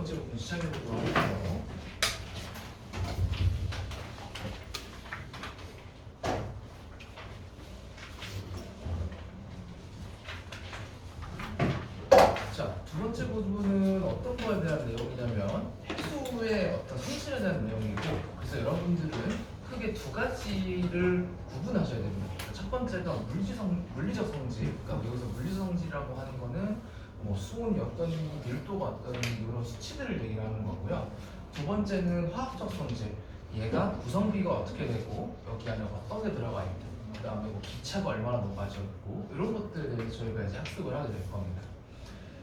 번째 부분 시작해 보도록 할게요. 자, 두 번째 부분은 어떤 거에 대한 내용이냐면 해수의 어떤 성질에 대한 내용이고, 그래서 여러분들은 크게 두 가지를 구분하셔야 됩니다. 첫 번째가 물리적 성질, 그러니까 여기서 물리적 성질이라고 하는 거는 뭐 수온이 어떤 밀도가 어떤 이런 수치들을 얘기하는 거고요. 두 번째는 화학적 성질, 얘가 구성비가 어떻게 되고 여기 안에 어떤 게 들어가 있고, 그 다음에 뭐 기차가 얼마나 녹아져 있고 이런 것들에 대해서 저희가 이제 학습을 하게 될 겁니다.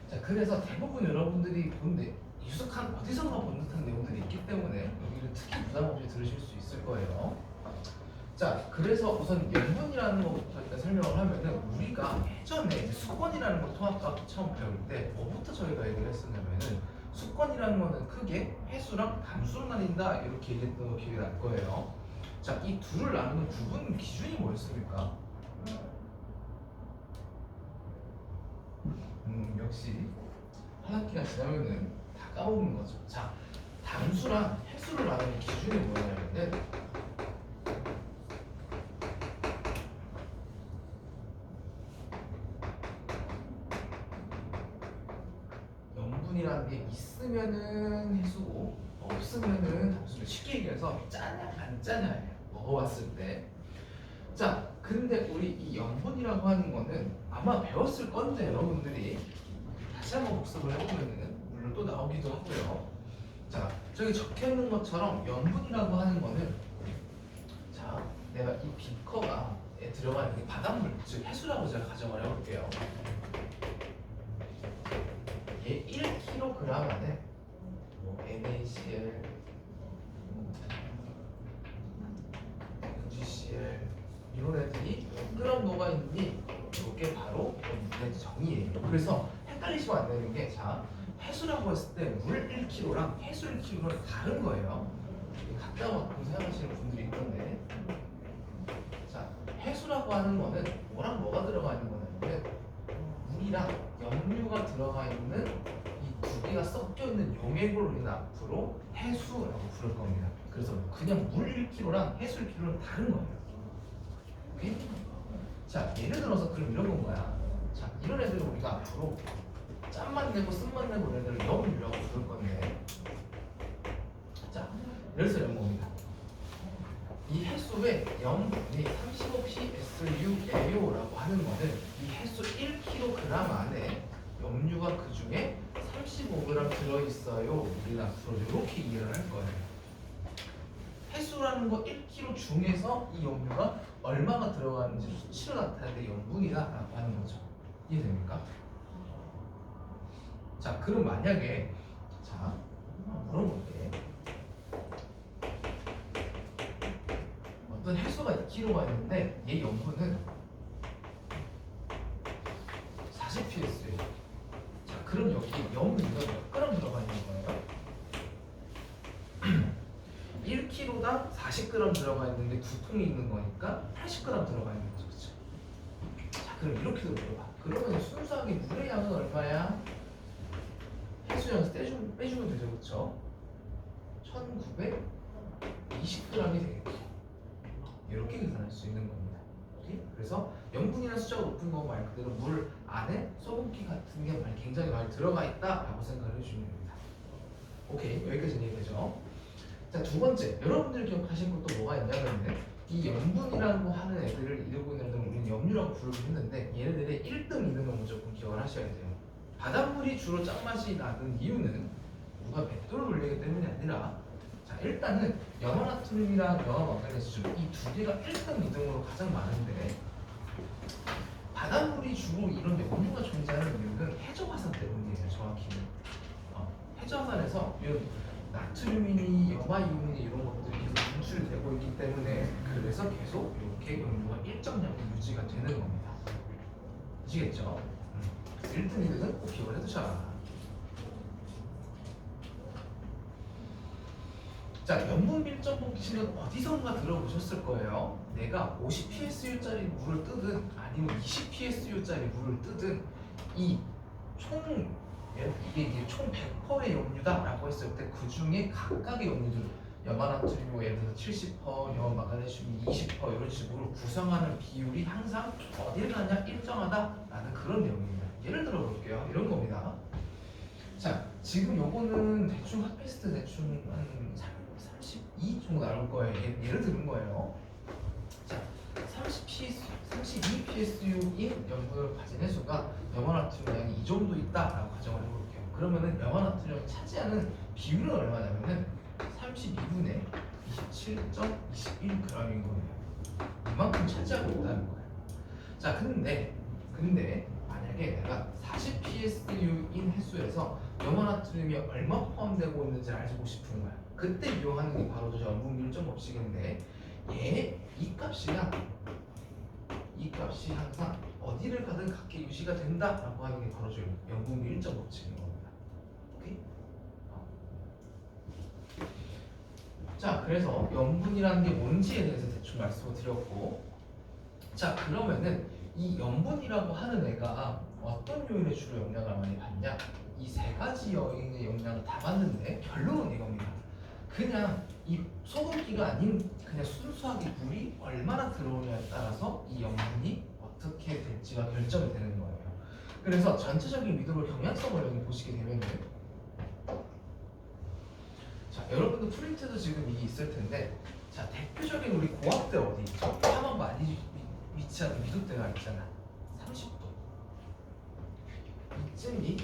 자, 그래서 대부분 여러분들이 본데 유숙한 어디선가 본 듯한 내용들이 있기 때문에 여기를 특히 부담 없이 들으실 수 있을 거예요. 자, 그래서 우선 염분이라는 것부터 일단 설명을 하면은, 우리가 예전에 이제 수권이라는 걸 통합과학 처음 배울 때 뭐부터 저희가 얘기를 했었냐면은, 수권이라는 거는 크게 해수랑 담수로 나뉜다 이렇게 얘기했던 거 기억이 날 거예요. 자, 이 둘을 나누는 구분 기준이 뭐였습니까? 역시 한 학기가 지나면은 다 까먹는 거죠. 자, 담수랑 해수를 나누는 기준이 뭐냐면은 염분이라는 게 있으면은 해수고 없으면은 담수를, 쉽게 얘기해서 짜냐 안 짜냐예요. 먹어봤을 때. 자, 근데 우리 이 염분이라고 하는 거는 아마 배웠을 건데 여러분들이 다시 한번 복습을 해보면은 물론 또 나오기도 하고요. 자, 저기 적혀 있는 것처럼 염분이라고 하는 거는, 자, 내가 이 비커가에 들어가 있는 게 바닷물, 즉 해수라고 제가 가정을 해볼게요. 얘 1kg 안에 뭐 NaCl, MgCl 이런 애들이 몇 그램 녹아 있니? 이게 바로 물의 정의예요. 그래서 헷갈리시면 안 되는 게, 자, 해수라고 했을 때 물 1kg랑 해수 1kg는 다른 거예요. 가까워 생각하시는 분들이 있던데, 자, 해수라고 하는 거는 뭐랑 뭐가 들어가 있는 거냐면 물이랑 염류가 들어가 있는 이 두 개가 섞여 있는 용액으로 우리는 앞으로 해수라고 부를 겁니다. 그래서 그냥 물 1kg랑 해수 1kg는 다른 거예요. 오케이? 자, 예를 들어서 그럼 이런 건 거야. 자, 이런 애들을 우리가 앞으로 짠만 내고 쓴만 내고 이런 애들을 염류라고 부를 건데, 자, 예를 들어서 이런 겁니다. 이 해수에 염분이 35pSuAO라고 하는 거는 이 해수 1kg 안에 염류가 그 중에 35g 들어있어요. 우리는 앞으로 이렇게 이해를 할 거예요. 해수라는 거 1kg 중에서 이 염류가 얼마가 들어가는지 수치로 나타낼 때 염분이다라고 하는 거죠. 이해됩니까? 자, 그럼 만약에, 자, 물어볼게. 어떤 해수가 2kg가 있는데 얘 염분은 40ps예요. 자, 그럼 여기 염분이 몇 그램 들어가 있는 거예요? 1kg당 40g 들어가 있는 게 두 통이 있는 거니까 80g 들어가 있는 거죠. 그쵸? 자, 그럼 이렇게도 물어봐. 그러면 순수하게 물의 양은 얼마야? 해수량에서 빼주면 되죠. 그쵸? 1920g이 되겠죠. 이렇게 계산할 수 있는 겁니다. 오케이? 그래서 염분이라는 숫자가 높은 거 말 그대로 물 안에 소금기 같은 게 굉장히 많이 들어가 있다라고 생각을 해주시면 됩니다. 오케이, 여기까지 이해되죠? 자, 두 번째, 여러분들이 기억하신 것도 뭐가 있냐면, 이 염분이라고 하는 애들을 이러고 있는 애들은 우리는 염류라고 부르긴 했는데, 얘네들의 1등, 2등은 무조건 기억을 하셔야 돼요. 바닷물이 주로 짠맛이 나는 이유는 누가 백도를 돌리기 때문이 아니라, 자, 일단은 염화나트륨이랑 염화망가네슘 이 두 개가 1등, 2등으로 가장 많은데, 바닷물이 주로 이런 염류가 존재하는 이유는 해저화산 때문이에요. 정확히는 해저화산에서 이런 나트륨이니 염화이온이니 이런 것들이 계속 분출되고 있기 때문에, 그래서 계속 이렇게 염류가 일정량이 유지가 되는 겁니다. 아시겠죠? 1등, 2등은 꼭 기억을 해두셔라. 자, 염분 밀접 공기실은 어디선가 들어보셨을 거예요. 내가 50psu짜리 물을 뜨든 아니면 20psu짜리 물을 뜨든 이 총 이게 총 100%의 염류다라고 했을 때 그 중에 각각의 염류들 염화나트륨이 예를 들어서 70%, 염화마그네슘이 20% 이런 식으로 구성하는 비율이 항상 어딜 가냐 일정하다라는 그런 내용입니다. 예를 들어 볼게요. 이런 겁니다. 자, 지금 요거는 대충 핫페스트 대충 한 32 정도 나올 거예요. 예를 들은 거예요. 자, 32 PSU인 염분을 가진 해수가 염화나트륨 양이 이 정도 있다라고 가정을 해볼게요. 그러면은 염화나트륨이 차지하는 비율은 얼마냐면은 32분의 27.21g인 거예요. 이만큼 차지하고 있다는 거예요. 자, 근데 만약에 내가 40 PSU인 해수에서 염화나트륨이 얼마 포함되고 있는지를 알고 싶은 거야. 그때 이용하는 게 바로 저 염분 밀정 법칙인데 이 값이 항상 어디를 가든 같게 유지가 된다라고 하는 게 바로 저 염분 밀정 법칙인 겁니다. 오케이? 자, 그래서 염분이라는 게 뭔지에 대해서 대충 말씀을 드렸고, 자, 그러면은 이 염분이라고 하는 애가 어떤 요인에 주로 영향을 많이 받냐? 이 세 가지 요인의 영향을 다 받는데 결론은 이겁니다. 그냥 이 소금기가 아닌 그냥 순수하게 물이 얼마나 들어오냐에 따라서 이 염분이 어떻게 될지가 결정이 되는 거예요. 그래서 전체적인 미도를 경향성을 여기 보시게 되면은, 자, 여러분들 프린트도 지금 이게 있을 텐데, 자, 대표적인 우리 고압대 어디 있죠? 화막 많이 위치하는 미도대가 있잖아. 30도. 이쯤이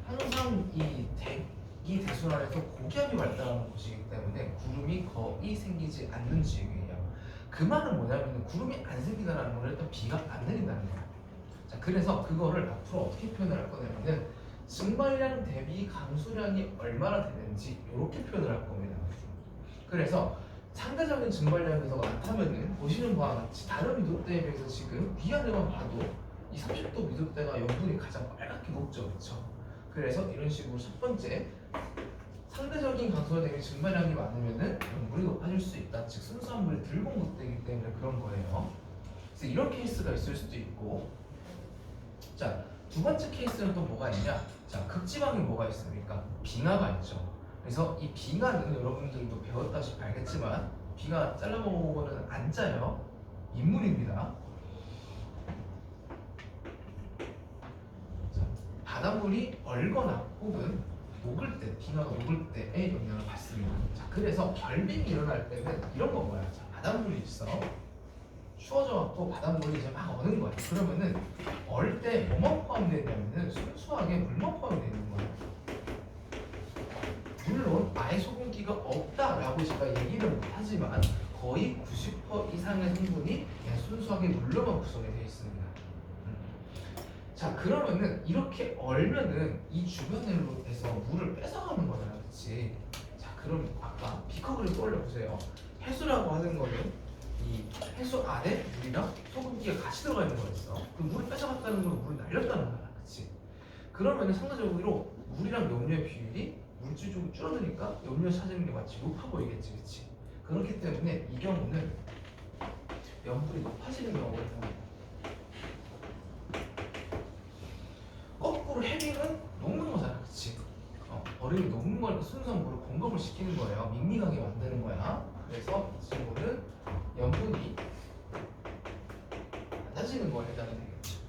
항상 이 대기 대순환에서 고기압이 발달하는 곳이기 때문에 구름이 거의 생기지 않는 지역이에요. 그 말은 뭐냐면 구름이 안 생기다라는 건 일단 비가 안 내린다는 거예요. 자, 그래서 그거를 앞으로 어떻게 표현을 할 거냐면은 증발량 대비 강수량이 얼마나 되는지 이렇게 표현을 할 겁니다. 그래서 상대적인 증발량에서 많다면은 보시는 바와 같이 다른 미도대에 비해서 지금 위아래만 봐도 이 30도 미도대가 염분이 가장 빨갛게 녹죠, 그렇죠? 그래서 이런 식으로 첫 번째 상대적인 강수량 대비 증발량이 많으면은 염분이 높아질 수 있다. 즉 순수한 물이 들고 못되기 때문에 그런 거예요. 그래서 이런 케이스가 있을 수도 있고, 자, 두 번째 케이스는 또 뭐가 있냐? 자, 극지방에 뭐가 있습니까? 빙하가 있죠. 그래서 이 빙하는 여러분들도 배웠다시피 알겠지만 빙하 잘라먹으면 안 짜요. 민물입니다. 자, 바닷물이 얼거나 혹은 녹을 때, 빙하가 녹을 때의 영향을 받습니다. 자, 그래서 결빙이 일어날 때는 이런 거 뭐야? 자, 바닷물이 있어. 추워져갖고 바닷물이 이제 막 어는 거야. 그러면은 얼 때 뭐만 포함되어 있냐면은 순수하게 물만 포함되어 있는 거야. 물론 아예 소금기가 없다라고 제가 얘기를 못하지만 거의 90% 이상의 성분이 그냥 순수하게 물로만 구성이 되어 있습니다. 자, 그러면은 이렇게 얼면은 이 주변에서 물을 뺏어가는 거잖아, 그렇지? 자, 그럼 아까 비커그램 떠올려 보세요. 해수라고 하는 거는 이 해수 안에 물이랑 소금기가 같이 들어가 있는 거였어. 그럼 물을 뺏어갔다는 건 물이 날렸다는 거야, 그렇지? 그러면은 상대적으로 물이랑 염료의 비율이 물질적으로 줄어드니까 염료 차지하는 게 마치 높아 보이겠지, 그렇지? 그렇기 때문에 이 경우는 염분이 높아지는 경우가 있다. 거꾸로 해빙은 녹는 거잖아, 그렇지? 얼음이 녹는 거니까 순수한 물을 공급을 시키는 거예요. 밍밍하게 만드는 거야. 그래서 이 친구는 염분이 낮아지는 거에 해당이 되겠죠.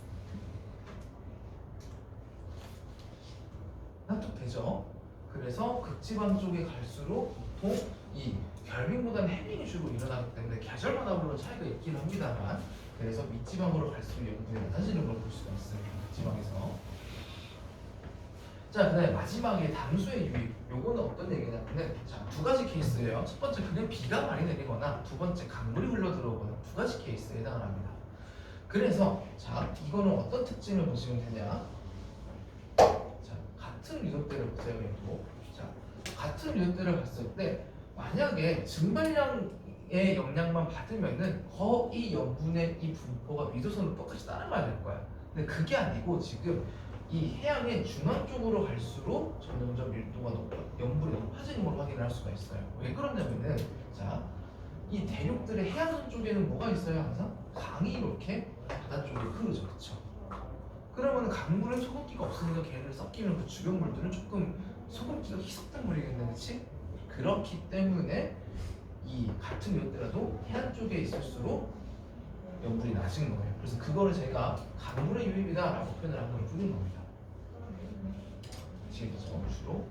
납득되죠? 그래서 극지방 쪽에 갈수록 보통 이 결빙보다는 해빙이 주로 일어나기 때문에 계절마다 물론 차이가 있긴 합니다만, 그래서 밑지방으로 갈수록 염분이 낮아지는 걸 볼 수가 있습니다. 극지방에서. 자, 그다음에 마지막에 담수의 유입. 요거는 어떤 얘기냐면은 자, 두 가지 케이스예요. 첫 번째 그냥 비가 많이 내리거나, 두 번째 강물이 흘러 들어오거나, 두 가지 케이스에 해당을 합니다. 그래서 자, 이거는 어떤 특징을 보시면 되냐? 자, 같은 미도대를 보세요. 얘도. 자, 같은 미도대를 봤을 때 만약에 증발량의 영향만 받으면은 거의 염분의 이 분포가 미도선을 똑같이 따라가야 될 거야. 근데 그게 아니고 지금 이 해양의 중앙 쪽으로 갈수록 점점점 밀도가 높고 염분이 높아지는 걸 확인할 수가 있어요. 왜 그러냐면은 자, 이 대륙들의 해안선 쪽에는 뭐가 있어요? 항상 강이 이렇게 바다 쪽으로 흐르죠, 그렇죠? 그러면 강물은 소금기가 없으니까 걔네들 섞이면 그 주변 물들은 조금 소금기가 희석된 물이겠네, 그렇지? 그렇기 때문에 이 같은 이었더라도 해안 쪽에 있을수록 염분이 낮은 거예요. 그래서 그거를 제가 강물의 유입이다라고 표현을 한 걸 뿐인 겁니다. 아시겠죠? 주로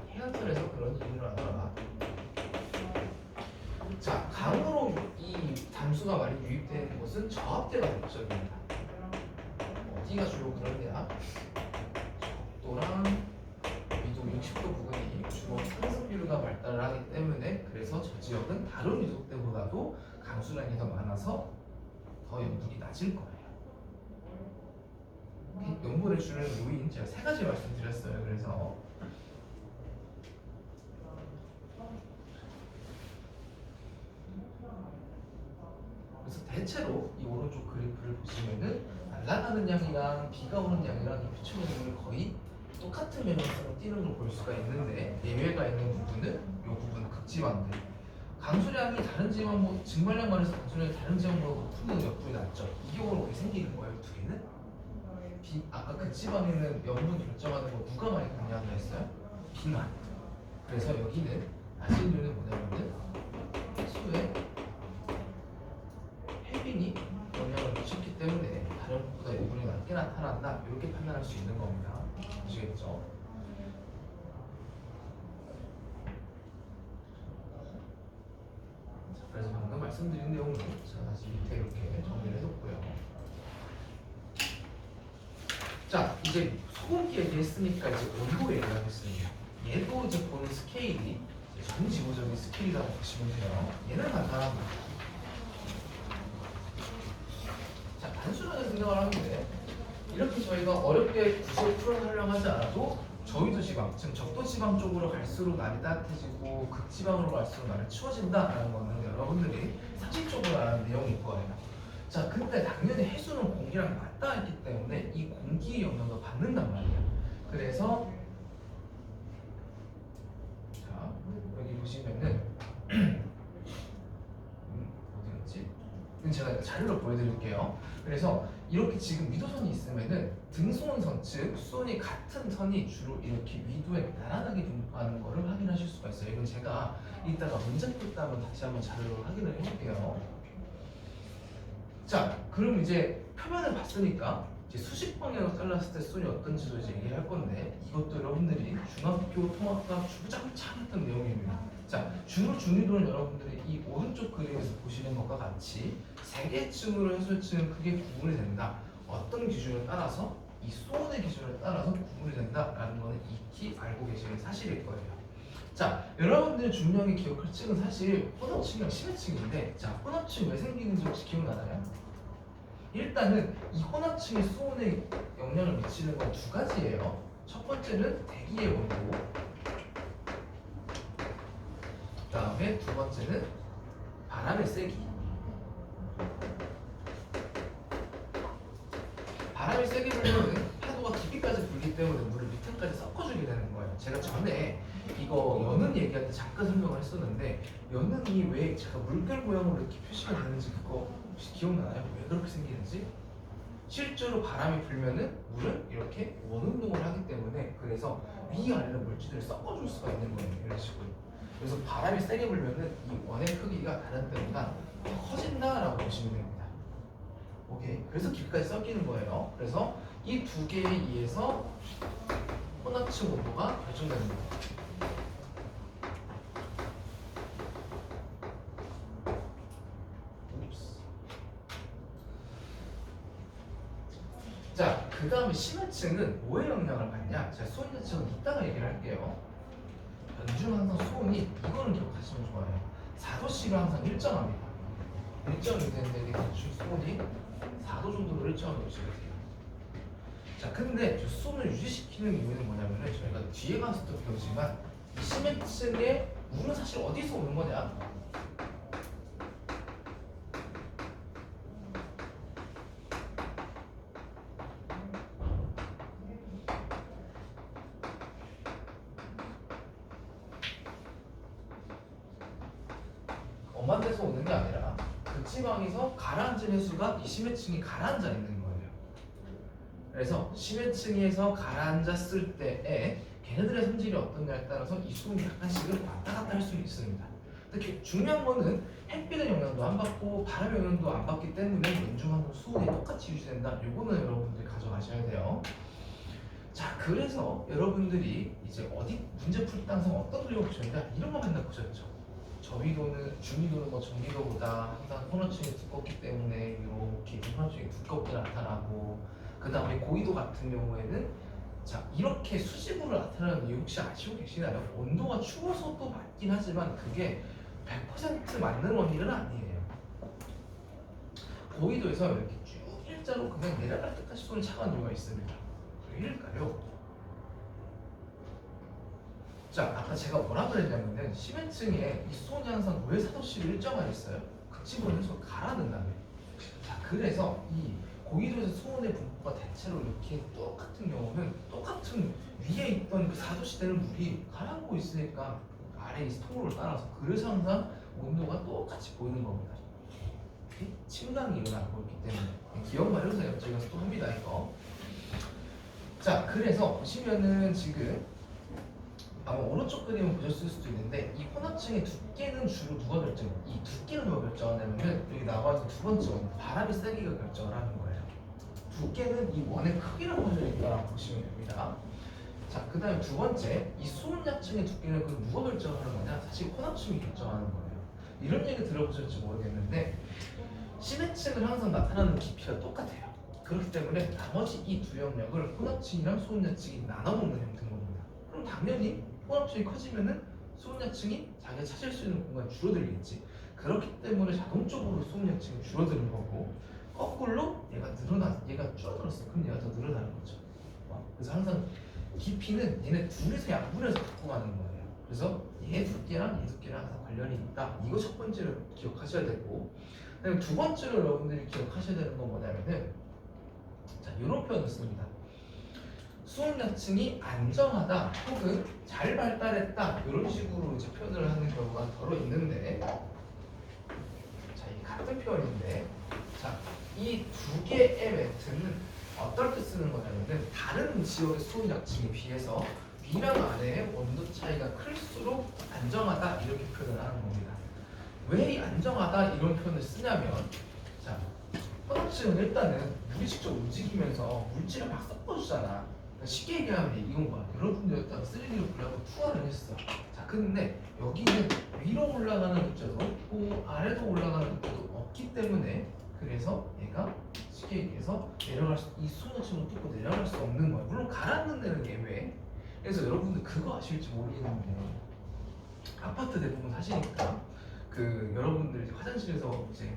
해안선에서 그런 이유를 하더라. 자, 강으로 이 담수가 많이 유입되는 곳은 저압대가 목적입니다. 어디가 주로 그런 데야? 적도랑 위도 60도 부근이 주로 상승 비류가 발달을 하기 때문에 그래서 저 지역은 다른 유속대보다도 강수량이 더 많아서 더 염분이 낮을 거예요. 염분을 주는 요인 제가 세 가지 말씀드렸어요. 그래서 대체로 이 오른쪽 그래프를 보시면은 날아가는 양이랑 비가 오는 양이랑 이 비추는 양이 거의 똑같은 방향으로 뛰는 걸 볼 수가 있는데 예외가 있는 부분은 이 부분 극지방들 강수량이 다른 지방 뭐 증발량만 해서 강수량이 다른 지방보다 높은 역분이 낮죠. 이 경우는 왜 생기는 거예요? 두 개는 아까 극지방에는 염분 결정하는 거 누가 많이 관여한다 했어요? 비만. 그래서 여기는 낮은 이유는 뭐냐면은 해수에 해빙이 영향을 미쳤기 때문에 다른 곳보다 염분이 낮게 나타난다 이렇게 판단할 수 있는 겁니다. 아시겠죠? 자, 그래서 방금 말씀드린 내용을 제가 다시 밑에 이렇게 정리를 해뒀고요. 자, 이제 소금기 얘기했으니까 이제 온도 얘기하겠습니다. 얘도 이제 보는 스케일이 전 지구적인 스케일이라고 보시면 돼요. 얘는 간단합니다. 자, 단순하게 생각을 하는데 이렇게 저희가 어렵게 구sil 풀어하려고 하지 않아도 저희도 지방, 지금 적도 지방 쪽으로 갈수록 날이 따뜻해지고 극지방으로 갈수록 날이 추워진다라는 거는 여러분들이 상식적으로 아는 내용일 거예요. 자, 근데 당연히 해수는 공기랑 맞닿아 있기 때문에 이 공기의 영향도 받는단 말이에요. 그래서 자, 여기 보시면은 어디였지? 제가 자료로 보여드릴게요. 그래서 이렇게 지금 위도선이 있으면은 등수원선, 즉 수온이 같은 선이 주로 이렇게 위도에 나란하게 분포하는 것을 확인하실 수가 있어요. 이건 제가 이따가 문제 풀다 한번 다시 한번 자료로 확인을 해볼게요. 자, 그럼 이제 표면을 봤으니까 이제 수직 방향으로 잘랐을 때 수온이 어떤지도 이제 얘기할 건데 이것도 여러분들이 중학교 통합과 주구장창 했던 내용입니다. 자, 주로 중위도는 여러분들이 이 오른쪽 그림에서 보시는 것과 같이 세 개의 층으로 해수층은 크게 구분이 된다. 어떤 기준을 따라서 이 수온의 기준을 따라서 구분이 된다라는 거는 익히 알고 계시는 사실일 거예요. 자, 여러분들이 중요하게 기억할 층은 사실 혼합층이랑 심해층인데 자, 혼합층 왜 생기는지 혹시 기억나나요? 일단은 이 혼합층의 수온에 영향을 미치는 건 두 가지예요. 첫 번째는 대기의 온도, 그 다음에 두 번째는 바람의 세기. 바람이 세게 불면 파도가 깊이까지 불기 때문에 물을 밑에까지 섞어주게 되는 거예요. 제가 전에 이거 연은 얘기할 때 잠깐 설명을 했었는데 연은이 왜 제가 물결 모양으로 이렇게 표시가 되는지 그거 혹시 기억나나요? 왜 그렇게 생기는지? 실제로 바람이 불면은 물은 이렇게 원운동을 하기 때문에 그래서 위아래로 물질을 섞어줄 수가 있는 거예요. 이런 식으로. 그래서 바람이 세게 불면은 이 원의 크기가 다른 때보다 더 커진다라고 보시면 됩니다. 오케이. 그래서 깊이까지 섞이는 거예요. 그래서 이 두 개에 의해서 혼합층 온도가 결정되는 거예요. 자, 그 다음에 심해층은 뭐에 영향을 받냐? 제가 수온 자체는 이따가 얘기를 할게요. 연중 항상 수온이 이거는 기억하시면 좋아요. 4도씨가 항상 일정합니다. 일정이 되는데 대충 수온이 4도 정도로 일정하게 유지가 돼요. 자, 근데 저 수온을 유지시키는 이유는 뭐냐면은 저희가 뒤에 가서 또 배우지만 이 심해층의 물은 사실 어디서 오는 거냐? 엄한 데서 오는 게 아니라 그 지방에서 가라앉은 해수가 이 심해층이 가라앉아 있는 거예요. 그래서 심해층에서 가라앉았을 때에 걔네들의 성질이 어떠냐에 따라서 이 수온이 약간씩은 왔다 갔다 할 수 있습니다. 근데 중요한 거는 햇빛의 영향도 안 받고 바람의 영향도 안 받기 때문에 연중한 수온이 똑같이 유지된다. 요거는 여러분들이 가져가셔야 돼요. 자, 그래서 여러분들이 이제 어디 문제 풀 당성 어떤 그림을 보셨냐 이런 거 맨날 보셨죠. 중위도는 뭐 전기도보다 항상 혼합층이 두껍기 때문에 이렇게 혼합층이 두껍게 나타나고, 그 다음에 고위도 같은 경우에는 자 이렇게 수직으로 나타나는 이유 혹시 아시고 계시나요? 온도가 추워서도 맞긴 하지만 그게 100% 맞는 원인은 아니에요. 고위도에서 이렇게 쭉 일자로 그냥 내려갈 때까지 손이 차가운 이유가 있습니다. 왜일까요? 자, 아까 제가 뭐라 그랬냐면은 심해층에 이 수온이 항상 왜 4도씨로 일정한 있어요? 극지방을 해서 가라앉는다며. 자, 그래서 이 고위도에서 수온의 분포가 대체로 이렇게 똑같은 경우는 똑같은 위에 있던 그 4도씨 되는 물이 가라앉고 있으니까 아래 이 통로를 따라서, 그래서 항상 온도가 똑같이 보이는 겁니다. 침강이 일어나고 있기 때문에 기억 마련해서 제가 또 합니다 이거. 자, 그래서 보시면은 지금 아마 오른쪽 그림을 보셨을 수도 있는데 이 혼합층의 두께는 주로 누가 결정해요? 이 두께는 누가 결정하냐면 여기 나와 있는 두 번째 원, 바람의 세기가 결정을 하는 거예요. 두께는 이 원의 크기라고 하니까 보시면 됩니다. 자, 그 다음에 두 번째, 이 수온약층의 두께는 그 누가 결정하는 거냐? 사실 혼합층이 결정하는 거예요. 이런 얘기 들어보셨을지 모르겠는데 심해층은 항상 나타나는 깊이가 똑같아요. 그렇기 때문에 나머지 이 두 영역을 혼합층이랑 수온약층이 나눠먹는 형태인 겁니다. 그럼 당연히 혼합층이 커지면은 수온약층이 자기가 차지할 수 있는 공간이 줄어들겠지. 그렇기 때문에 자동적으로 수온약층이 줄어드는 거고, 거꾸로 얘가 줄어들었어. 그럼 얘가 더 늘어나는 거죠. 그래서 항상 깊이는 얘네 둘이서 양분해서 갖고 가는 거예요. 그래서 얘 두께랑 얘 두께랑 항상 관련이 있다. 이거 첫 번째로 기억하셔야 되고, 그다음에 두 번째로 여러분들이 기억하셔야 되는 건 뭐냐면은 자, 이런 표현을 씁니다. 수온약층이 안정하다 혹은 잘 발달했다 이런 식으로 이제 표현을 하는 경우가 더러 있는데, 자, 이 같은 표현인데, 자, 이 두 개의 멘트는 어떨 때 쓰는 거냐면은 다른 지역의 수온약층에 비해서 위랑 아래의 온도 차이가 클수록 안정하다 이렇게 표현을 하는 겁니다. 왜 이 안정하다 이런 표현을 쓰냐면, 자, 혼합층은 일단은 물이 직접 움직이면서 물질을 막 섞어주잖아. 그러니까 쉽게 얘기하면 이건 거야. 여러분들 일단 3D로 그려고 투하를 했어. 자, 근데 여기는 위로 올라가는 숫자도 없고 아래로 올라가는 숫자도 없기 때문에, 그래서 얘가 쉽게 얘기해서 이 수온층을 뚫고 내려갈 수 없는 거야. 물론 가라앉는 데는 예외. 그래서 여러분들 그거 아실지 모르겠는데 아파트 대부분 사시니까 그 여러분들 이제 화장실에서 이제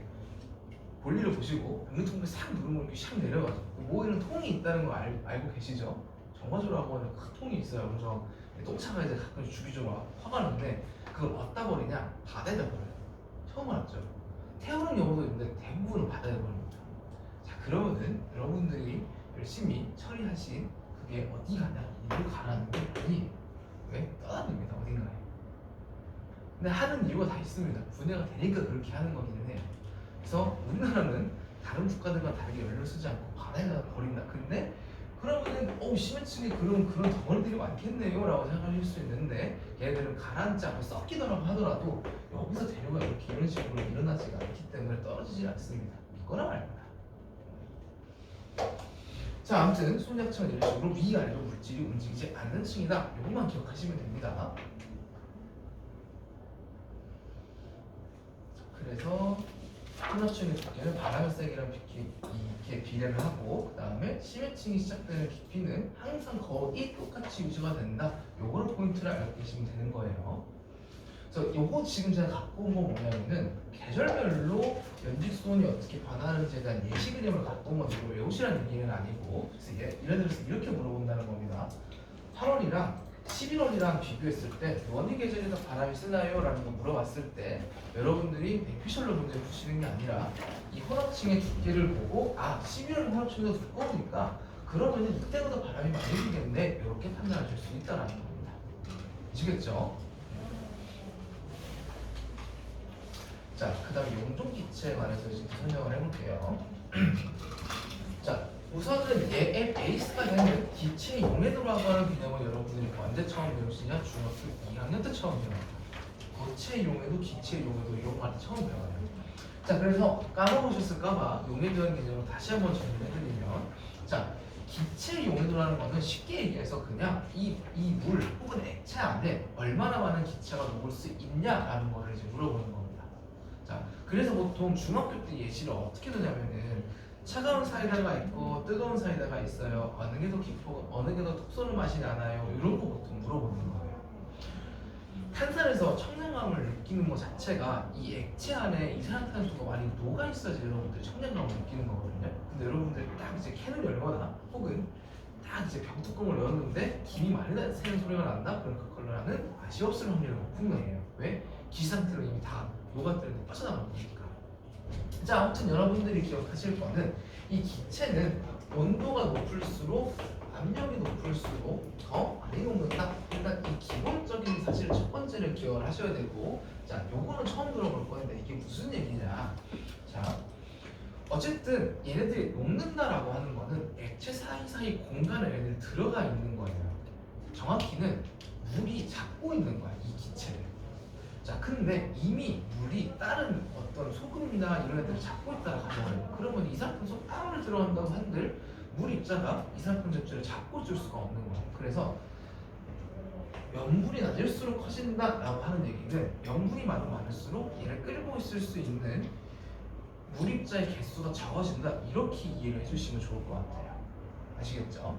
볼일을 보시고 변기통을 싹 누르면 이렇게 샥 내려가죠. 모이는 통이 있다는 거 알고 계시죠? 정화조라고 하는 큰 통이 있어요. 엄청 똥차가 이제 가끔 주기적으로 화가 나는데 그걸 어디다 버리냐? 바다에다 버려요. 처음 알았죠? 태우는 경우도 있는데 대부분은 바다에 버립니다. 자, 그러면은 여러분들이 열심히 처리하신 그게 어디 가냐? 이리로 가라는 게 아니에요. 왜? 떠납니다. 어딘가에. 근데 하는 이유가 다 있습니다. 분해가 되니까 그렇게 하는 거기는 해요. 그래서 우리나라는 다른 국가들과 다르게 연료를 쓰지 않고 바다에다 버린다. 근데 그러면은 심해층에 그런 덩어리들이 많겠네요 라고 생각하실 수 있는데, 얘네들은 가라앉지 않고 썩기더라고 하더라도 여기서 재료가 이렇게 이런 식으로 일어나지가 않기 때문에 떨어지지 않습니다. 믿거나 말거나. 자, 아무튼 수온약층은 이런 식으로 위아래로 물질이 움직이지 않는 층이다. 이것만 기억하시면 됩니다. 그래서 혼합층의 두께는 바람의 세기랑 이렇게 비례를 하고, 그 다음에 심해층이 시작되는 깊이는 항상 거의 똑같이 유지가 된다. 요거를 포인트를 알고 계시면 되는 거예요. 그래서 요거 지금 제가 갖고 온 건 뭐냐면은 계절별로 연직 수온이 어떻게 변하는지에 대한 예시 그림을 갖고 온 건데 이거 외우시라는 얘기는 아니고, 그래서 예를 들어서 이렇게 물어본다는 겁니다. 8월이랑 11월이랑 비교했을 때 어느 계절에서 바람이 세나요? 라는 거 물어봤을 때 여러분들이 넥피셜로 문제를 푸시는 게 아니라 이 혼합층의 두께를 보고 11월 혼합층이 더 두꺼우니까 그러면 이때보다 바람이 많이 불겠네, 이렇게 판단하실 수 있다는 겁니다. 아시겠죠? 자, 그 다음에 용종기체에 관해서 지금 설명을 해볼게요. 자, 우선은 얘의 베이스가 되는 기체 용해도라고 하는 개념을 여러분들이 언제 처음 배우시냐? 중학교 2학년 때 처음 배워요. 고체 용해도, 기체 용해도 이런 거 처음 배워요. 자, 그래서 까먹으셨을까봐 용해도라는 개념을 다시 한번 정리해드리면, 자, 기체 용해도라는 거는 쉽게 얘기해서 그냥 이 물 혹은 액체 안에 얼마나 많은 기체가 녹을 수 있냐라는 거를 이제 물어보는 겁니다. 자, 그래서 보통 중학교 때 예시를 어떻게 두냐면은 차가운 사이다가 있고 뜨거운 사이다가 있어요. 어느 게 더 깊고 어느 게 더 톡 쏘는 맛이 나나요? 이런 거 보통 물어보는 거예요. 탄산에서 청량감을 느끼는 것 자체가 이 액체 안에 이산화탄소가 많이 녹아 있어야지 여러분들이 청량감을 느끼는 거거든요. 근데 여러분들이 딱 이제 캔을 열거나 혹은 딱 이제 병뚜껑을 열었는데 김이 많이 새는 소리가 난다? 그럼 그걸로는 맛이 없을 확률이 높은 거예요. 왜? 기 상태로 이미 다 녹았다는데 빠져나간 거니까. 자, 아무튼 여러분들이 기억하실 거는 이 기체는 온도가 높을수록 압력이 높을수록 더 많이 녹는다. 일단 이 기본적인 사실 첫 번째를 기억을 하셔야 되고, 자, 요거는 처음 들어볼 건데 이게 무슨 얘기냐? 자, 어쨌든 얘네들이 녹는다라고 하는 거는 액체 사이사이 공간에 얘네들이 들어가 있는 거예요. 정확히는 물이 잡고 있는 거야, 이 기체를. 자, 근데 이미 물이 다른 어떤 소금이나 이런 애들을 잡고 있다가 가져와요. 그러면 이산화탄소 아무리 들어간다고 한들 물 입자가 이산화탄소 입자를 잡고 줄 수가 없는 거예요. 그래서 염분이 낮을수록 커진다라고 하는 얘기는 염분이 많을수록 얘를 끌고 있을 수 있는 물 입자의 개수가 적어진다, 이렇게 이해를 해주시면 좋을 것 같아요. 아시겠죠?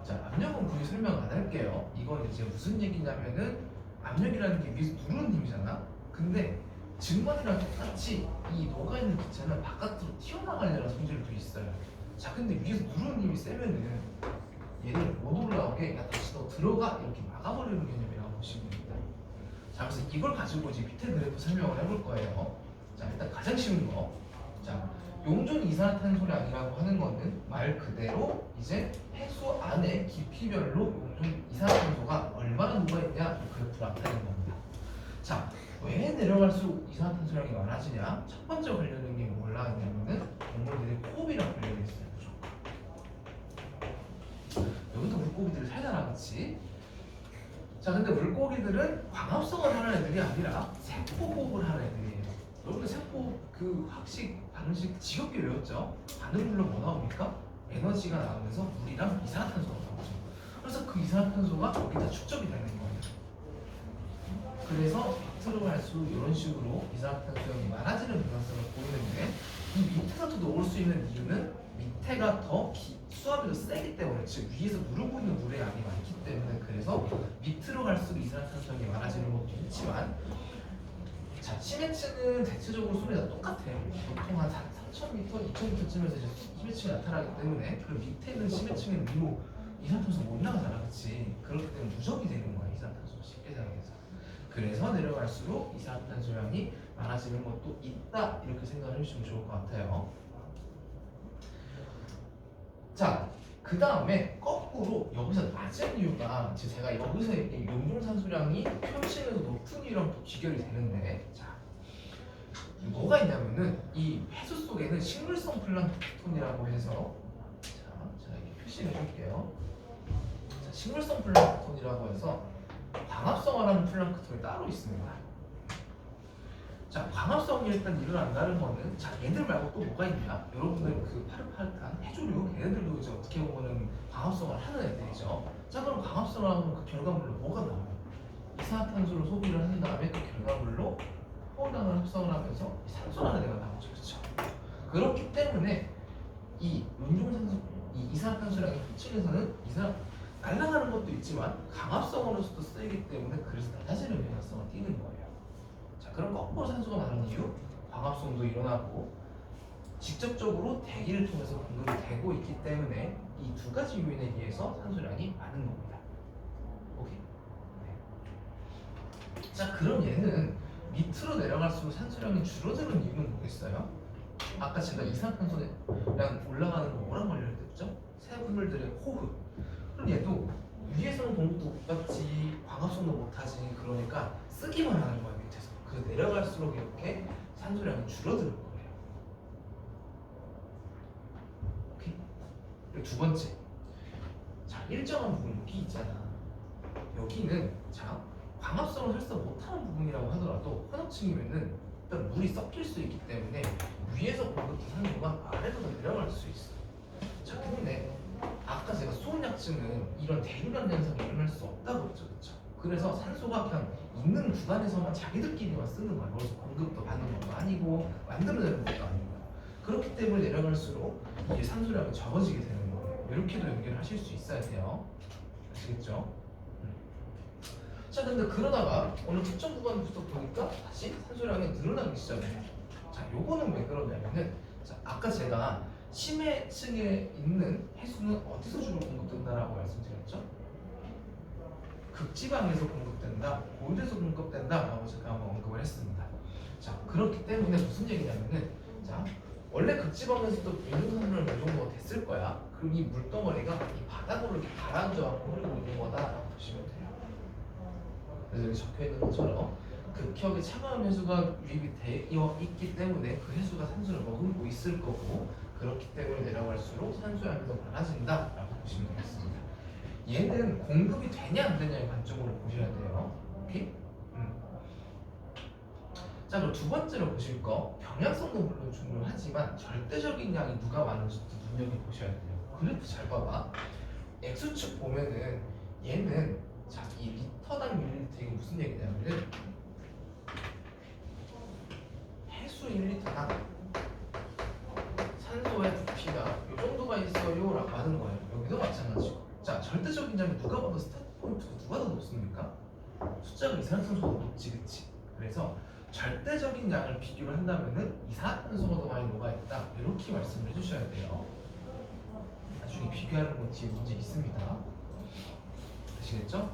자, 압력은 굳이 설명 안 할게요. 이건 이제 무슨 얘기냐면은 압력이라는 게 위에서 누르는 힘이잖아. 근데 증번이랑 똑같이 이 녹아있는 기체는 바깥으로 튀어나가려는 성질도 있어요. 자, 근데 위에서 누르는 힘이 세면은 얘를 못 올라오게 야 다시 너 들어가 이렇게 막아버리는 개념이라고 보시면 됩니다. 자, 그래서 이걸 가지고 이제 밑에 그래프 설명을 해볼 거예요. 자, 일단 가장 쉬운 거. 자, 용존 이산화탄소량이라고 하는 거는 말 그대로 이제 해수 안에 깊이별로 용존 이산화탄소가 얼마나 녹아있냐 이 그래프를 나타내는 겁니다. 자, 왜 내려갈수록 이산화탄소량이 많아지냐? 첫 번째 관련된 게 뭐라 하냐면은 동물들의 호흡이랑 관련이 있어요. 여기도 물고기들이 살잖아, 그렇지? 자, 근데 물고기들은 광합성을 하는 애들이 아니라 세포호흡을 하는 애들이에요. 여러분들 세포 그 학식 방식 지겹게 외웠죠? 반응물로 뭐 나옵니까? 에너지가 나오면서 물이랑 이산화탄소가 나오죠. 그래서 그 이산화탄소가 여기다 축적이 되는 거예요. 그래서 밑으로 갈수록 이런 식으로 이산화탄소량이 많아지는 변화성을 보이는데, 이 밑에서 더 녹을 수 있는 이유는 밑에가 더 수압이 더 세기 때문에, 즉 위에서 누르고 있는 물의 양이 많기 때문에, 그래서 밑으로 갈수록 이산화탄소량이 많아지는 것도 있지만, 자, 심해층은 대체적으로 소리가 똑같아요. 보통 한 3,000m, 2,000m쯤에서 이제 심해층이 나타나기 때문에, 그 밑에 있는 심해층은 위로 이산화탄소 못 나가잖아, 그렇지? 그렇기 때문에 누적이 되는 거야, 이산화탄소 쉽게 생각해서. 그래서 내려갈수록 이산화탄소량이 많아지는 것도 있다, 이렇게 생각을 해주시면 좋을 것 같아요. 자, 그 다음에 거꾸로 여기서 낮은 이유가, 제가 여기서 얘기한 용존산소량이 평층에서 높은 이유랑 또 비교이 되는데, 자, 뭐가 있냐면은 이 해수 속에는 식물성 플랑크톤이라고 해서, 자, 제가 이렇게 표시를 해볼게요. 자, 식물성 플랑크톤이라고 해서 광합성을 하는 플랑크톤이 따로 있습니다. 자, 광합성이 일단 일어난다는 거는, 자, 얘들 말고 또 뭐가 있냐? 여러분들 그 파릇파릇한 해조류, 얘네들도 이제 어떻게 보면은 광합성을 하는 애들이죠. 자, 그럼 광합성을 하면 그 결과물로 뭐가 나와요? 이산화탄소를 소비를 한 다음에 그 결과물로 포항당을 합성을 하면서 산소라는 애가 나오죠, 그렇죠? 그렇기 때문에 이 용존산소, 이 이산화탄소량이 표층에서는 날아가는 것도 있지만 강합성으로서도 쓰이기 때문에, 그래서 낮아지는 변화성을 띠는 거예요. 자, 그럼 거꾸로 산소가 많은 이유, 광합성도 일어나고 직접적으로 대기를 통해서 공급이 되고 있기 때문에 이 두 가지 요인에 의해서 산소량이 많은 겁니다. 오케이. 네. 자, 그럼 얘는 밑으로 내려갈수록 산소량이 줄어드는 이유는 뭐겠어요? 아까 제가 이산화탄소량 올라가는 거 뭐랑 관련됐죠? 세분물들의 호흡. 그럼 얘도 위에서는 공급도 못 받지, 광합성도 못하지, 그러니까 쓰기만 하는 거야, 밑에서. 그 내려갈수록 이렇게 산소량이 줄어드는 거예요. 그리고 두 번째, 자 일정한 부분 여기 있잖아. 여기는 자 광합성을 설사 못하는 부분이라고 하더라도 혼합층이면은 일단 물이 섞일 수 있기 때문에 위에서 공급된 산소가 아래로 내려갈 수 있어. 자 근데 아까 제가 수온약층은 이런 대류란 현상이 일어날 수 없다고 했죠, 그렇죠? 그래서 산소가 그냥 있는 구간에서만 자기들끼리만 쓰는 거야. 그래서 공급도 받는 것도 아니고 만들어내는 것도 아니고. 그렇기 때문에 내려갈수록 이게 산소량이 적어지게 되는 거예요. 이렇게도 연결하실 수 있어야 돼요. 아시겠죠? 자 근데 그러다가 어느 특정 구간부터 보니까 다시 산소량이 늘어나기 시작해요. 자 요거는 왜 그러냐면은 자 아까 제가 심해층에 있는 해수는 어디서 주로 공급된다라고 말씀드렸죠? 극지방에서 공급된다, 고일에서 공급된다라고 제가 한번 언급을 했습니다. 자 그렇기 때문에 무슨 얘기냐면은 자 원래 극지방에서도 민중산소량 이 정도가 됐을 거야. 그럼 이 물덩어리가 이 바닥으로 이렇게 가라앉아갖고 흐르고 있는 거다라고 보시면 돼요. 그래서 여기 적혀 있는 것처럼 극력의 차가운 해수가 유입이 되어 있기 때문에 그 해수가 산소를 머금고 있을 거고 그렇기 때문에 내려갈수록 산소량이 더 많아진다라고 보시면 되겠습니다. 얘는 공급이 되냐 안 되냐의 관점으로 보셔야 돼요. 오케이? 자 그럼 두 번째로 보실 거 병약성도 물론 중요하지만 절대적인 양이 누가 많은지도 눈여겨보셔야 돼요. 그래프 잘 봐봐. X축 보면은 얘는 자 이 리터당 밀리리터 이게 무슨 얘기냐면은 해수 1리터당 산소의 부피가 이 정도가 있어요 라고 하는 거예요. 여기도 마찬가지고. 자 절대적인 양이 누가 봐도 스타트 포인트가 누가 더 높습니까? 숫자가 이산화탄소가 높지, 그치? 그래서 절대적인 양을 비교를 한다면은 이산화탄소가 더 많이 녹아있다 이렇게 말씀을 해주셔야 돼요. 나중에 비교하는 건 뒤에 문제 있습니다. 아시겠죠?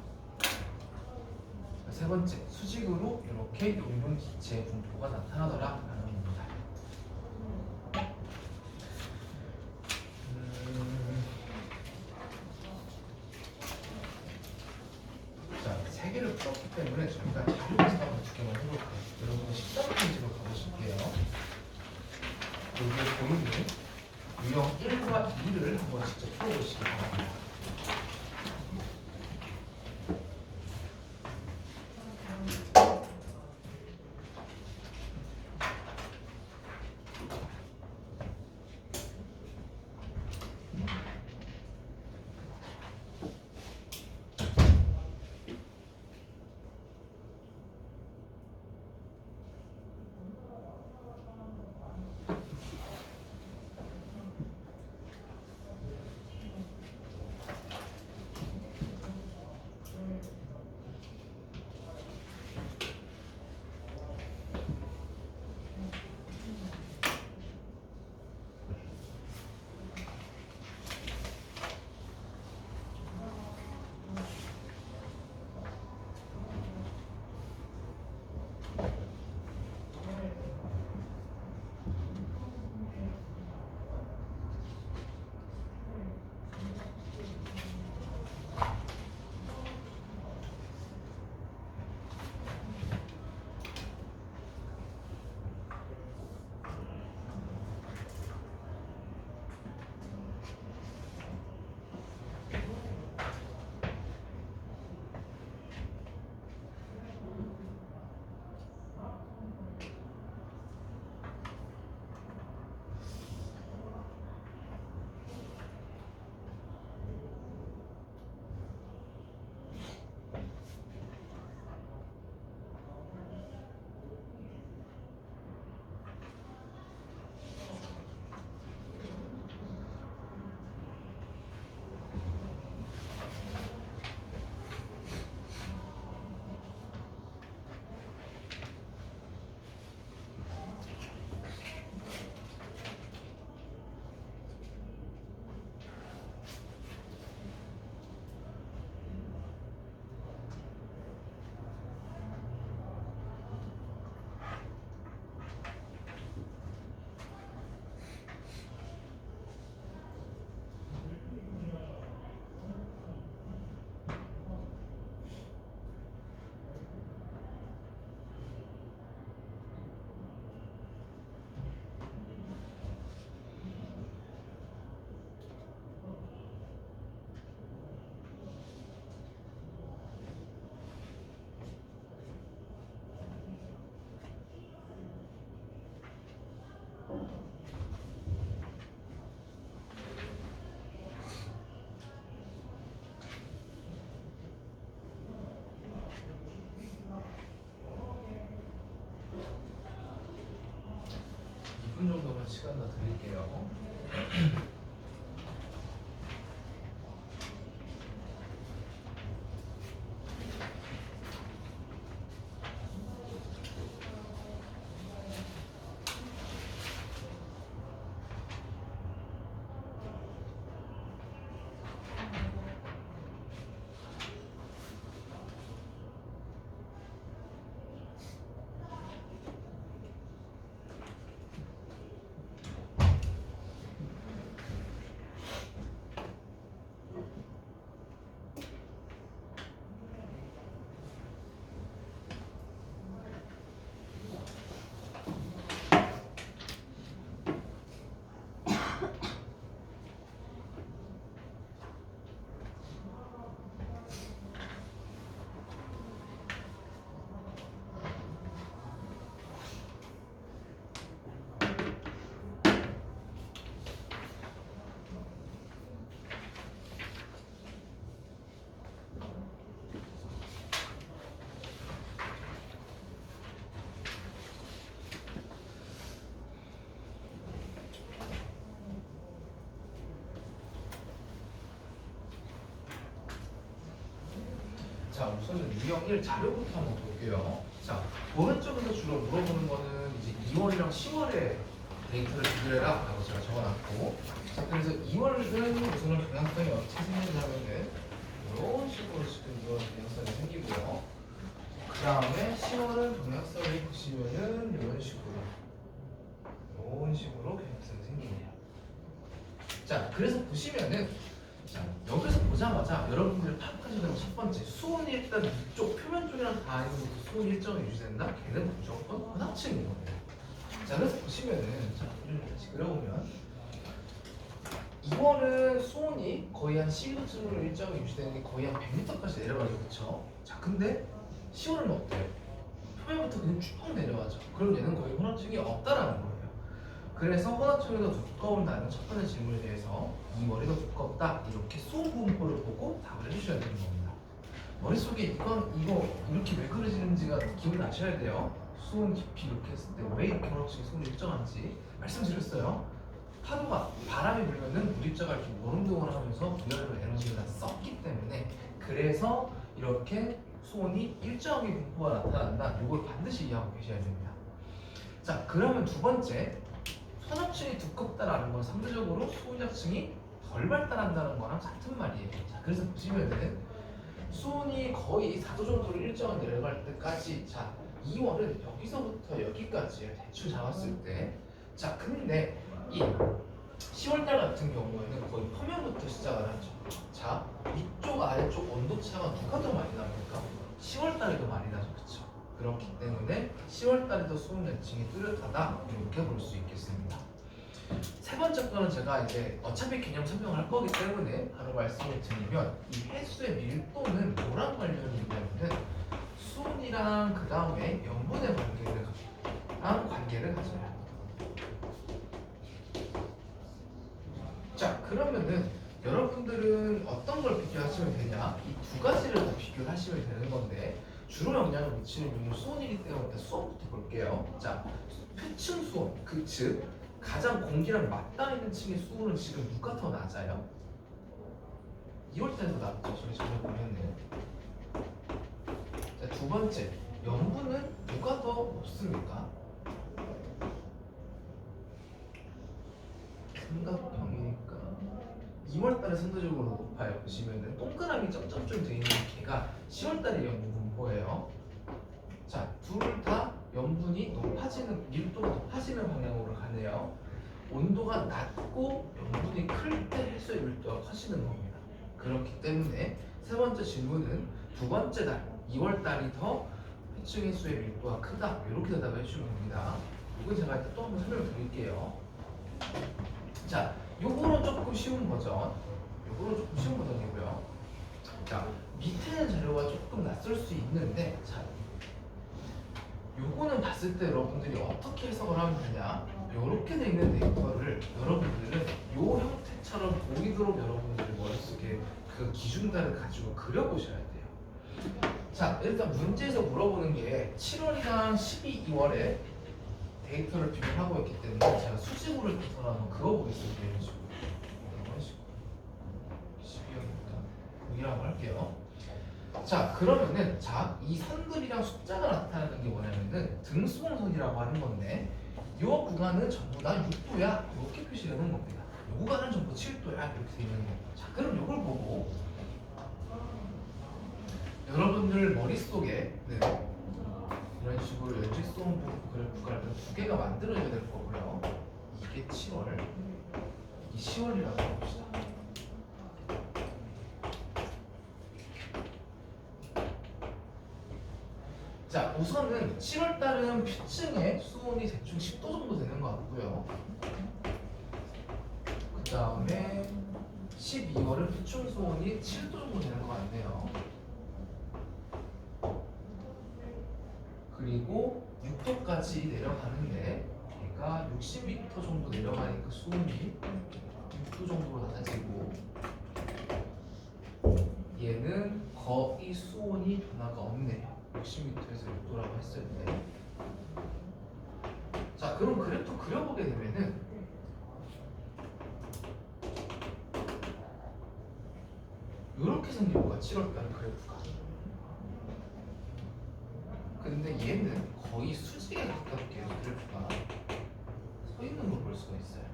세 번째, 수직으로 이렇게 용융기체 분포가 나타나더라 라는 겁니다. 자, 세 개를 풀었기 때문에 저희가 자료 분석을 두 개만 해볼게요. 여러분 13페이지로 가보실게요. 여기에 보이는 유형 1과 2를 한번 직접 풀어보시기 바랍니다. 10분 정도만 시간 더 드릴게요. 자, 우선은 유형 1 자료부터 한번 볼게요. 자, 오른쪽에서 주로 물어보는 거는 이제 2월이랑 10월에 데이터를 비교해라 라고 제가 적어놨고, 자, 그래서 2월은 우선은 경향성이 어떻게 생기냐면은 이런 식으로 지금 이런 경향성이 생기고요. 그 다음에 10월은 경향성을 보시면은 이런 식으로 경향성이 생기네요. 자, 그래서 보시면은, 자, 여기서 보자마자 여러분들이 파악하셔야 되는 첫 번째, 수온이 일단 이쪽 표면 쪽이랑 닿아 있는 것도 수온이 일정이 유지된다? 걔는 무조건 혼합층인 거예요. 자, 그래서 보시면은, 자, 이를 다시 그려보면 2월은 수온이 거의 한 12도쯤으로 일정이 유지되는 게 거의 한 100m까지 내려가죠, 그쵸? 자, 근데 10월은 어때요? 표면부터 그냥 쭉 내려가죠. 그럼 얘는 거의 혼합층이 없다라는 거예요. 그래서 혼합층이 더 두꺼운다는 첫 번째 질문에 대해서 2월이 더 두껍다, 이렇게 수온 분포를 보고 답을 해주셔야 되는 겁니다. 머릿속에 이거 이렇게 왜 그려지는지가 기억이 나셔야 돼요. 수온 깊이 이렇게 했을 때 왜 이렇게 혼합층이 수온이 일정한지 말씀드렸어요. 파도가 바람이 불면은 물입자가 이렇게 노름동을 하면서 부여되는 에너지를 다 썼기 때문에, 그래서 이렇게 수온이 일정하게 분포가 나타난다. 이걸 반드시 이해하고 계셔야 됩니다. 자, 그러면 두 번째, 혼합층이 두껍다라는 건 상대적으로 수온약층이 덜 발달한다는 거랑 같은 말이에요. 자, 그래서 보시면은 수온이 거의 4도 정도로 일정한 내려갈 때까지, 자, 2월은 여기서부터 여기까지 대충 잡았을 때, 자, 근데 이 10월달 같은 경우에는 거의 표면부터 시작을 하죠. 자, 위쪽 아래쪽 온도차가 누가 더 많이 납니까? 10월달이 더 많이 나죠, 그렇죠? 그렇기 때문에 10월달에도 수온 약층이 뚜렷하다, 이렇게 볼 수 있겠습니다. 세 번째 거는 제가 이제 어차피 개념 설명을 할 거기 때문에 바로 말씀을 드리면, 이 해수의 밀도는 뭐랑 관련이 있냐면은 수온이랑 그 다음에 염분의 관계를 가져요. 자, 그러면은 여러분들은 어떤 걸 비교하시면 되냐? 이 두 가지를 다 비교하시면 되는 건데, 주로 영향을 미치는 요인은 수온이기 때문에 수온부터 볼게요. 자, 표층 수온, 즉 가장 공기랑 맞닿아 있는 층의 수온은 지금 누가 더 낮아요? 2월달에서 낮죠. 저희 전에 보면은. 자, 두 번째, 염분은 누가 더 높습니까? 삼각형이니까 2월달에 상대적으로 높아요. 보시면은 동그라미 점점점 돼 있는 개가 10월달에 염분 분포예요. 자, 둘 다 염분이 높아지는, 밀도가 높아지는 방향으로 가네요. 온도가 낮고 염분이 클 때 해수의 밀도가 커지는 겁니다. 그렇기 때문에 세 번째 질문은 두 번째 달 2월달이 더 해충 해수의 밀도가 크다, 이렇게 대답을 해주시면 됩니다. 이건 제가 또 한번 설명을 드릴게요. 자, 요거는 조금 쉬운 버전, 이고요. 자, 밑에는 자료가 조금 낯설 수 있는데, 자, 요거는 봤을 때 여러분들이 어떻게 해석을 하면 되냐? 요렇게 돼 있는 데이터를 여러분들은 요 형태처럼 보이도록 여러분들이 머릿속에 그 기준단을 가지고 그려보셔야 돼요. 자, 일단 문제에서 물어보는 게 7월이랑 12, 2월에 데이터를 비교하고 있기 때문에 제가 수직으로 떠서 한번 그어보겠습니다. 이런 식으로. 이런 식으로. 12여기부터 6이라고 할게요. 자, 그러면은 이 선들이랑 숫자가 나타나는 게 뭐냐면은 등수봉선이라고 하는 건데 이 구간은 전부 다 6도야 이렇게 표시되는 겁니다. 이 구간은 전부 7도야 이렇게 돼 있는 거고. 자, 그럼 이걸 보고 여러분들 머릿속에 이런 식으로 연직소음 그래프가 두 개가 만들어져야 될 거고요. 이게 7월, 이 10월이라고 해봅시다. 자, 우선은 7월 달은 피층의 수온이 대충 10도 정도 되는 것 같고요. 그 다음에 12월은 피층 수온이 7도 정도 되는 것 같네요. 그리고 6도까지 내려가는데 얘가 60m 정도 내려가니까 수온이 6도 정도로 낮아지고 얘는 거의 수온이 변화가 없네요. 60m에서 6도라고 했을 때. 자, 그럼 그래프 그려보게 되면은 이렇게 생긴 거야. 7월달 그래프가. 근데 얘는 거의 수직에 가깝게 그래프가 서 있는 걸 볼 수가 있어요.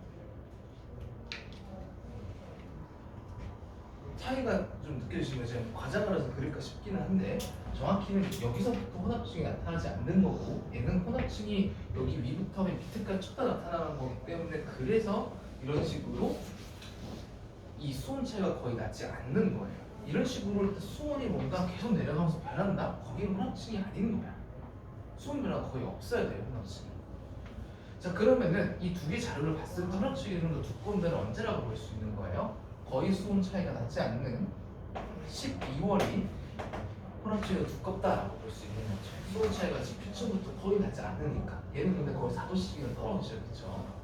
차이가 좀 느껴지시면 제가 과장을 해서 그릴까 싶기는 한데 정확히는 여기서부터 혼합층이 나타나지 않는 거고 얘는 혼합층이 여기 위부터 밑에까지 쭉 다 나타나는 거기 때문에 그래서 이런 식으로 이 수온 차이가 거의 나지 않는 거예요. 이런 식으로 수온이 뭔가 계속 내려가면서 변한다? 거기는 혼합층이 아닌 거야. 수온 변화가 거의 없어야 돼요, 혼합층이. 자, 그러면은 이 두 개 자료를 봤을 때 혼합층이 좀 더 두꺼운 데는 언제라고 볼 수 있는 거예요? 거의 수온 차이가 나지 않는 12월이 혼합층이 두껍다라고 볼 수 있는 거죠. 수온 차이가 10주부터 거의 나지 않으니까. 얘는 근데 거의 4도씩이나 떨어지죠.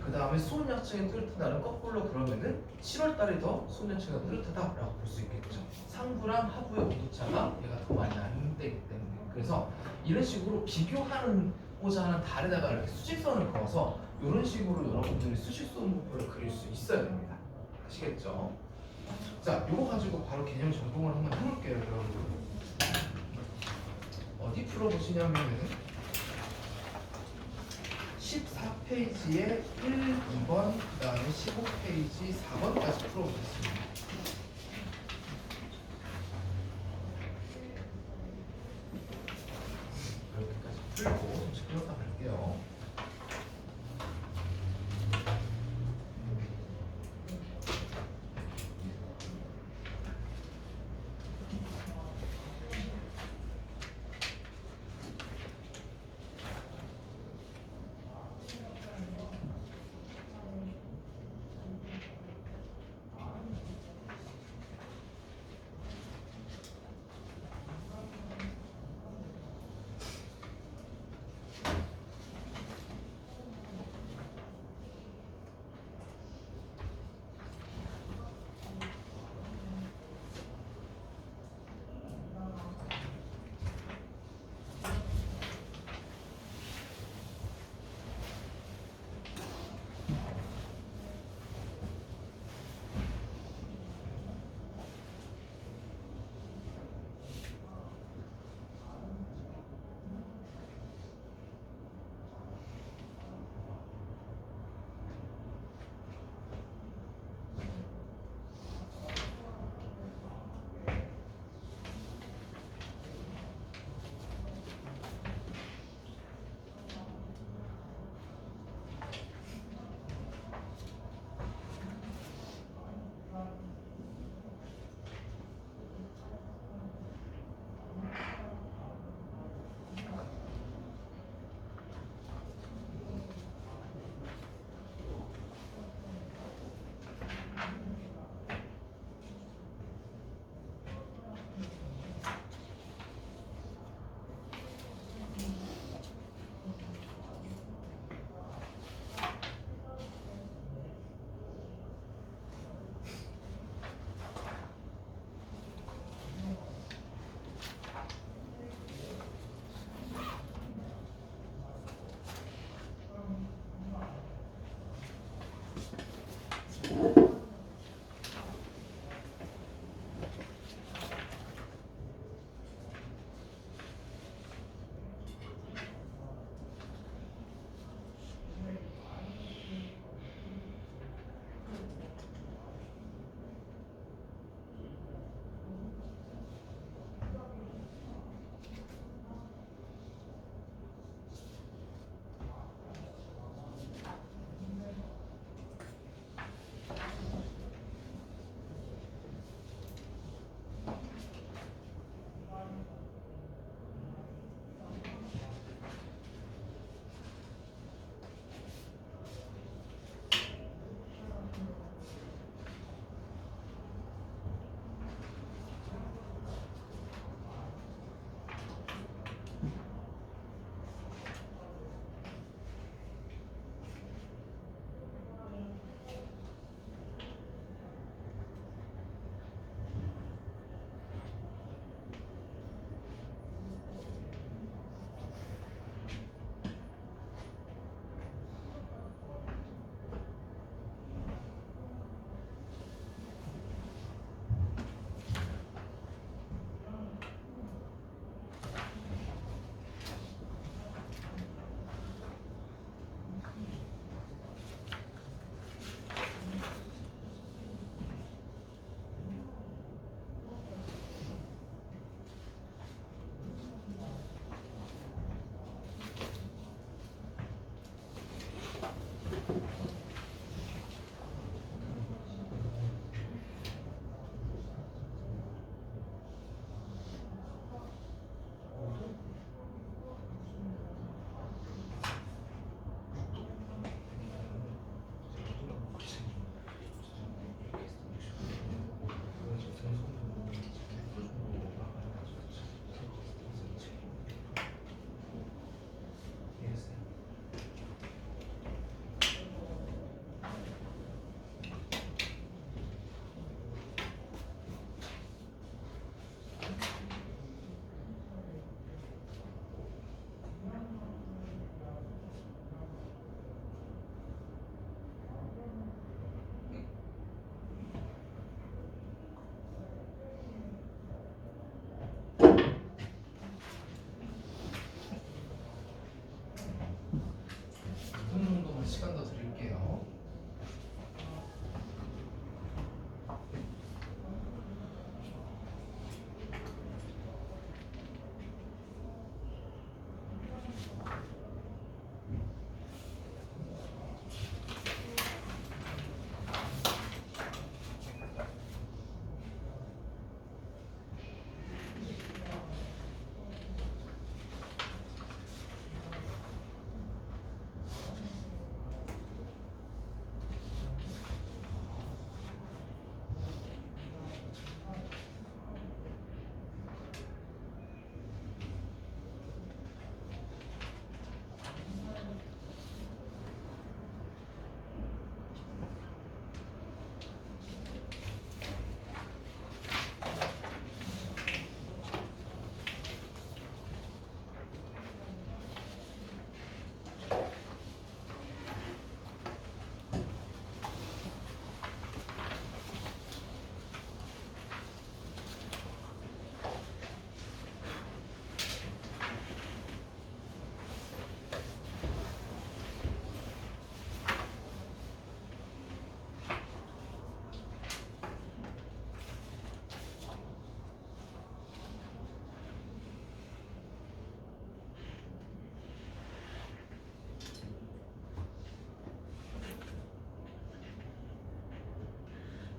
그 다음에 수온 약층이 뚜렷하다는 거꾸로 그러면은 7월 달이 더 수온 약층이 뚜렷하다라고 볼 수 있겠죠. 상부랑 하부의 온도차가 얘가 더 많이 나는 때이기 때문에. 그래서 이런 식으로 비교하고자 하는 달에다가 이렇게 수직선을 그어서 이런 식으로 여러분들이 수직선 목표를 그릴 수 있어야 됩니다. 아시겠죠? 자, 이거 가지고 바로 개념 전공을 한번 해볼게요, 여러분들. 어디 풀어보시냐면은 14페이지에 1, 2번, 그 다음에 15페이지 4번까지 풀어보겠습니다. 이렇게까지 풀고 좀 풀었다 갈게요.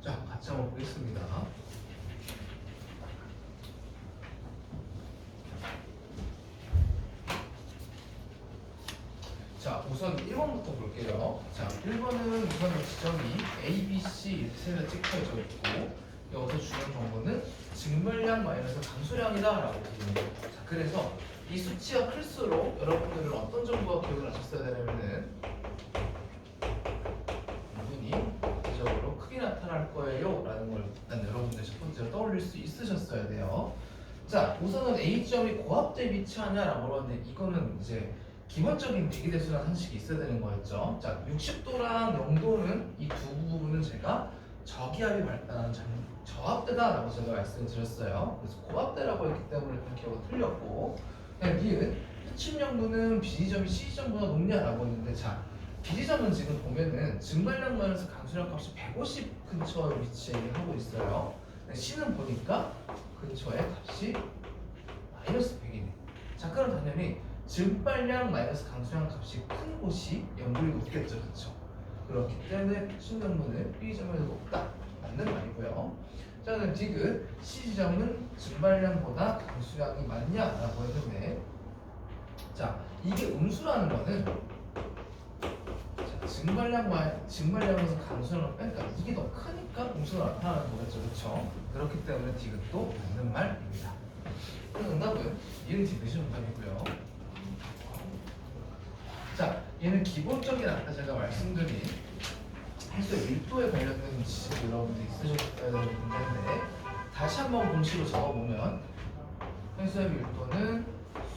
자, 같이 한번 보겠습니다. 자, 우선 1번부터 볼게요. 자, 1번은 우선 지점이 A, B, C 이렇게 세 개가 찍혀져 있고, 여기서 주는 정보는 증발량 마이너스 강수량이다 라고 되는 거예요. 자, 그래서 이 수치가 클수록 여러분들은 어떤 정보가 기억을 하셨어야 되냐면은 부분이 대적으로 크게 나타날 거예요 라는 걸 일단 여러분들 첫 번째로 떠올릴 수 있으셨어야 돼요. 자, 우선은 A점이 고압대에 위치하냐라고 물었는데 이거는 이제 기본적인 대기대수나 상식이 있어야 되는 거였죠. 자, 60도랑 0도는 이 두 부분은 제가 저기압이 발달하는 저압대다라고 제가 말씀을 드렸어요. 그래서 고압대라고 했기 때문에 일단 기억이 틀렸고, 그냥 니은 핵심연분은 B지점이 C지점보다 높냐라고 했는데, 자, B지점은 지금 보면은 증발량 마이너스 강수량 값이 150 근처에 위치하고 있어요. C는 보니까 근처에 값이 마이너스 100이네. 자, 그럼 당연히 증발량 마이너스 강수량 값이 큰 곳이 연분이 높겠죠, 그렇죠? 그렇기 때문에 핵심연분은 B지점에서 높다 맞는 말이고요. 자, 그럼 디귿 C지점은 증발량보다 강수량이 많냐라고 했는데, 자, 이게 음수라는 거는 자, 증발량에서 강수량을 빼니까 이게 더 크니까 음수가 나타나는 거겠죠, 그렇죠? 그렇기 때문에 디귿도 맞는 말입니다. 그럼 응답은 얘는 디귿이 정답이고요. 자, 얘는 기본적인 아까 제가 말씀드린 해수의 밀도에 관련된 지식 여러분들이 있으셨어야 되는 문제인데, 다시 한번 공식으로 적어보면 해수의 밀도는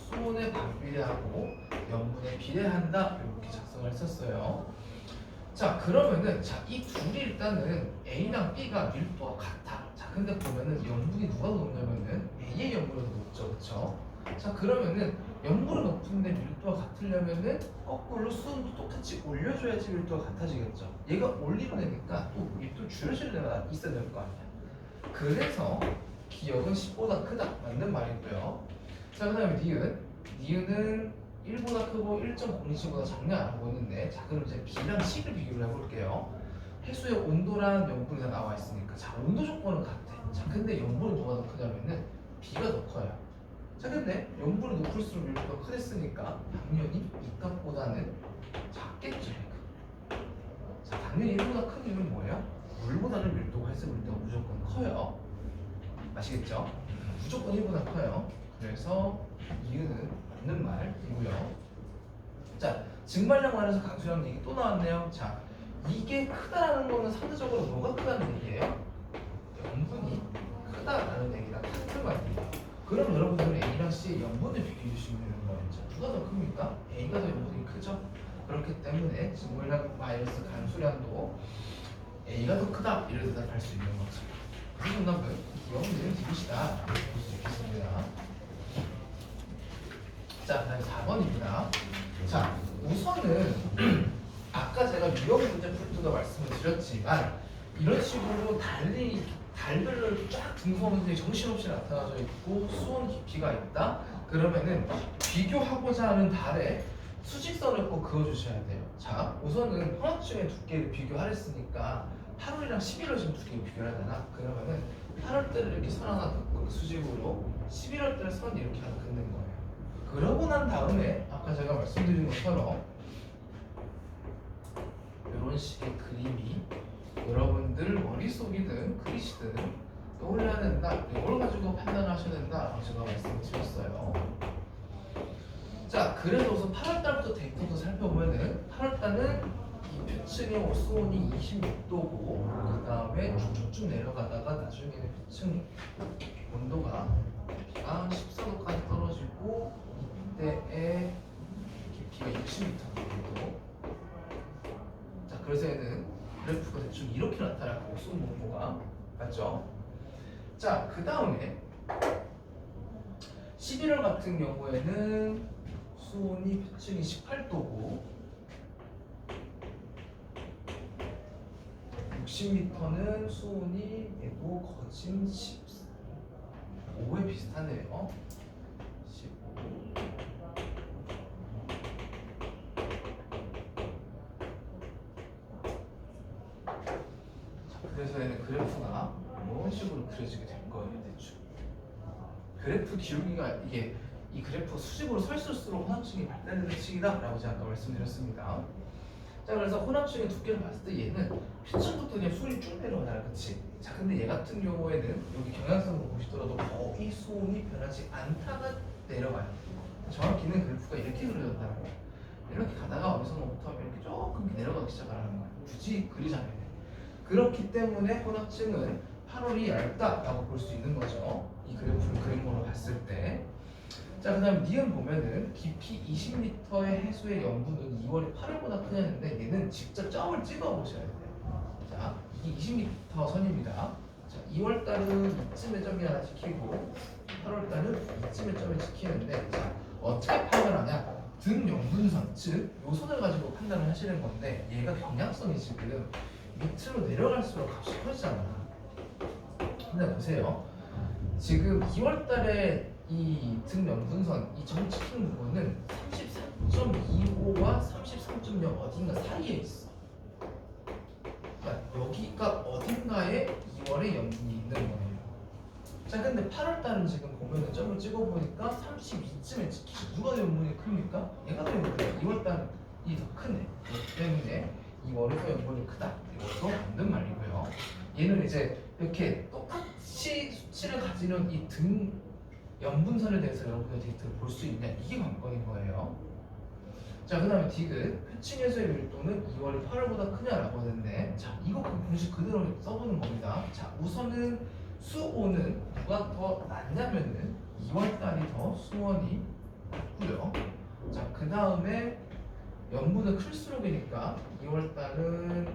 수온에 반비례하고 염분에 비례한다 이렇게 작성을 했었어요. 자, 그러면은 자, 이 둘이 일단은 A랑 B가 밀도가 같아. 자, 근데 보면은 염분이 누가 더 높냐면은 A의 염분이 더 높죠, 그렇죠? 자, 그러면은 염분이 높은데 밀도가 같으려면은 거꾸로 수온도 똑같이 올려줘야지 밀도가 같아지겠죠. 얘가 올리면 되니까 또 밀도 줄여줄 때가 있어야 될 거 아니야. 그래서 기억은 10보다 크다 맞는 말이고요. 자, 그 다음에 니은은 1보다 크고 1.027보다 작냐라고 했는데, 자, 그럼 이제 B랑 C를 비교를 해볼게요. 해수의 온도랑 염분이 다 나와 있으니까, 자, 온도 조건은 같아. 자, 근데 염분은 누가 더 크냐면은 B가 더 커요. 자, 근데 염분이 높을수록 밀도가 크댔으니까 당연히 이 값보다는 작겠죠. 자, 당연히 1보다 큰 이유는 뭐예요? 물보다는 밀도가 해수 밀도가 무조건 커요. 아시겠죠? 무조건 1보다 커요. 그래서 이유는 맞는 말이고요. 자, 증발량 마이너스 강수량 얘기 또 나왔네요. 자, 이게 크다라는 거는 상대적으로 뭐가 크다는 얘기예요? 염분이 크다라는 얘기다. 같은 말입니다. 그럼 여러분들은 A랑 C의 염분을 비교해 주시면 되는 거겠죠. 누가 더 큽니까? A가 더 염분이 크죠. 그렇기 때문에 증발량 마이너스 강수량도 A가 더 크다 이렇게 대답할 수 있는 거죠. 그 정답은 염분은 디귿이다 이렇게 볼 수 있겠습니다. 자, 다음 4번입니다. 자, 우선은 아까 제가 유형 문제 풀 때도 말씀을 드렸지만 이런 식으로 달별로 쫙 등수원들이 정신없이 나타나져 있고 수온 깊이가 있다. 그러면은 비교하고자 하는 달에 수직선을 꼭 그어주셔야 돼요. 자, 우선은 평합중의 두께를 비교하랬으니까 8월이랑 11월 지금 두 개를 비교를 하잖아. 그러면은 8월 때를 이렇게 선 하나 긋고 그 수직으로 11월 때를 선 이렇게 하나 긋는 거예요. 그러고 난 다음에 아까 제가 말씀드린 것처럼 이런 식의 그림이 여러분들 머릿속이든 그리시든 떠올려야 된다. 이걸 가지고 판단을 하셔야 된다라고 제가 말씀을 드렸어요. 자, 그래서 우선 8월달부터 데이터도 살펴보면은 8월달은 이 표층의 수온이 26도고 그 다음에 쭉쭉쭉 내려가다가 나중에는 표층 온도가 14도까지 떨어지고 이때의 깊이가 60m 정도. 자, 그래서 얘는 그래프가 대충 이렇게 나타날 거고 수온 분포가 맞죠? 자, 그 다음에 11월 같은 경우에는 수온이 표층이 18도고 60m는 수온이 얘도 거진 15에 비슷하네요. 15. 그래서 얘는 그래프가 이런 식으로 그려지게 된 거예요. 대충. 그래프 기울기가 이게 이 그래프 수직으로 서 있을수록 혼합층이 발달되는 층이다라고 제가 아까 말씀드렸습니다. 자, 그래서 혼합층의 두께를 봤을 때 얘는 피층부터 그냥 수온이 쭉 내려가잖아, 그치? 자, 근데 얘 같은 경우에는 여기 경향성을 보시더라도 거의 수온이 변하지 않다가 내려가요. 정확히는 그래프가 이렇게 그려졌다는 거예요. 이렇게 가다가 어디서부터 이렇게 조금 내려가기 시작하는 거예요. 굳이 그리지 않아야 돼요. 그렇기 때문에 혼합층은 8월이 얇다라고 볼 수 있는 거죠. 이 그래프를 그림으로 봤을 때. 자, 그 다음에 니은 보면은 깊이 20m의 해수의 염분은 2월이 8월보다 크냐는데 얘는 직접 점을 찍어 보셔야 돼요. 자, 이게 20m 선입니다. 자, 2월 달은 이쯤에 점이 하나 찍히고 8월 달은 이쯤에 점을 찍히는데, 자, 어떻게 판단하냐? 등 염분선, 즉 요선을 가지고 판단을 하시는 건데, 얘가 경향성이 지금 밑으로 내려갈수록 값이 커지잖아. 근데 보세요. 지금 2월 달에 이 등 염분선, 이 점 찍힌 부분은 33.25와 33.0 어딘가 사이에 있어. 그러니까 여기가 어딘가에 2월에 염분이 있는 거예요. 자, 근데 8월 달은 지금 보면은 점을 찍어보니까 32쯤에 찍히죠. 누가 더 염분이 큽니까? 얘가 더 염분이 크다. 2월 달이 더 크네. 그렇기 때문에 2월에서 염분이 크다. 이것도 맞는 말이고요. 얘는 이제 이렇게 똑같이 수치를 가지는 이 등 염분선에 대해서 여러분의 데이터를 볼 수 있냐, 이게 관건인 거예요. 자, 그 다음에 디귿 표층에서의 밀도는 2월이 8월보다 크냐라고 하는데, 자, 이거 공식 그대로 써보는 겁니다. 자, 우선은 수온은 누가 더 낮냐면은 2월 달이 더 수온이 낮고요. 자, 그 다음에 염분은 클수록이니까 2월 달은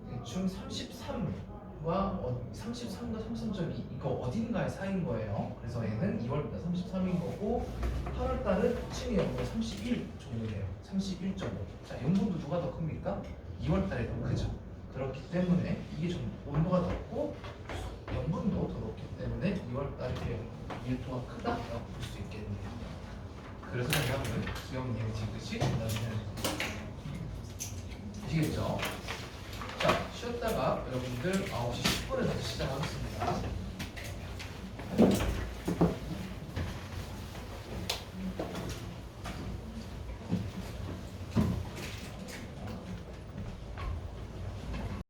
대충 33과 33과 33.2 이거 어딘가에 사이인 거예요. 그래서 얘는 2월달 33인 거고 8월 달은 층의 염분 31 정도예요. 31.5. 자, 염분도 누가 더 큽니까? 2월 달이 더 크죠. 그렇기 때문에 이게 좀 온도가 높고 염분도 더 높기 때문에 2월 달에 밀도가 크다라고 볼 수 있겠네요. 그래서 정답은 기억 니은 디귿이 정답이에요. 아시겠죠? 자, 쉬었다가 여러분들 9시 10분에 다시 시작하겠습니다.